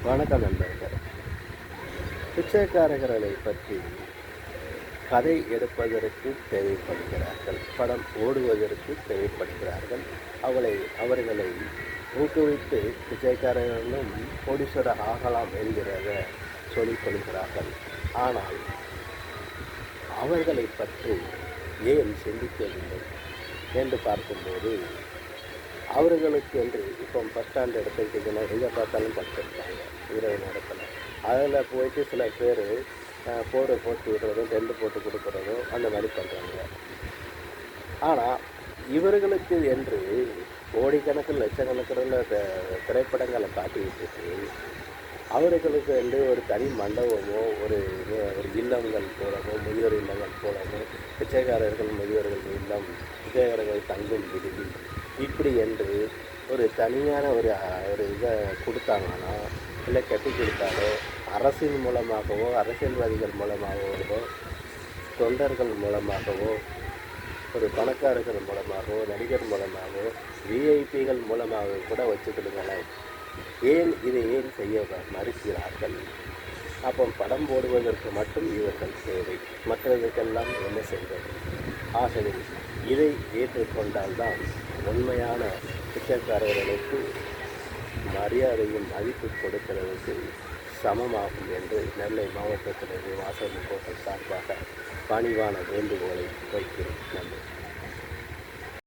வணக்கம் நண்பர்களே. பிச்சைக்காரர்களை பற்றி கதை எடுப்பதற்கு தேவைப்படுகிறார்கள், படம் ஓடுவதற்கு தேவைப்படுகிறார்கள். அவர்களை ஊக்குவித்து பிச்சைக்காரர்களும் கோடீஸ்வரர் ஆகலாம் என்கிறத சொல்லிக் கொள்கிறார்கள். ஆனால் அவர்களை பற்றி ஏன் சிந்திக்கவில்லை என்று பார்க்கும்போது, அவர்களுக்கு என்று இப்போ பஸ் ஸ்டாண்ட் எடுத்துக்கிட்டிங்கன்னா எங்கே பார்த்தாலும் படிச்சிருக்காங்க இரவு நேரத்தில். அதில் போயிட்டு சில பேர் போட்டு விடுறதும் டென்ட் போட்டு கொடுக்குறதும் அந்த மாதிரி பண்ணுறாங்க. ஆனால் இவர்களுக்கு என்று கோடிக்கணக்கில் லட்சக்கணக்கில் திரைப்படங்களை காட்டி விட்டுட்டு அவர்களுக்கு என்று ஒரு தனி மண்டபமோ ஒரு இல்லங்கள் போலவோ, முதியோர் இல்லங்கள் போலவோ, பிச்சைக்காரர்கள் முதியோர்கள் இல்லம், பிச்சைக்காரர்கள் தங்கும் விடுதி இப்படி என்று ஒரு தனியான ஒரு இதை கொடுத்தாங்கன்னா, இல்லை கட்டி கொடுத்தாலோ, அரசின் மூலமாகவோ, அரசியல்வாதிகள் மூலமாகவோ, தொண்டர்கள் மூலமாகவோ, ஒரு பணக்காரர்கள் மூலமாகவோ, நடிகர் மூலமாகவோ, விஐபிகள் மூலமாக கூட வச்சுக்கிடுங்களேன். ஏன் செய்ய மறுக்கிறார்கள்? அப்போ படம் போடுவதற்கு மட்டும் இவர்கள் தேவை, மற்றதுக்கெல்லாம் என்ன செய்வது? ஆகவே இதை ஏற்றுக்கொண்டால்தான் உண்மையான பிச்சைக்காரர்களுக்கு மரியாதையும் மதிப்பு கொடுக்கிறதுக்கு சமமாகும் என்று நெல்லை மாவட்டத்திலிருந்து வாசல் கோட்டை சார்பாக பணிவான வேண்டுகோளை வைக்கிறேன். நன்றி.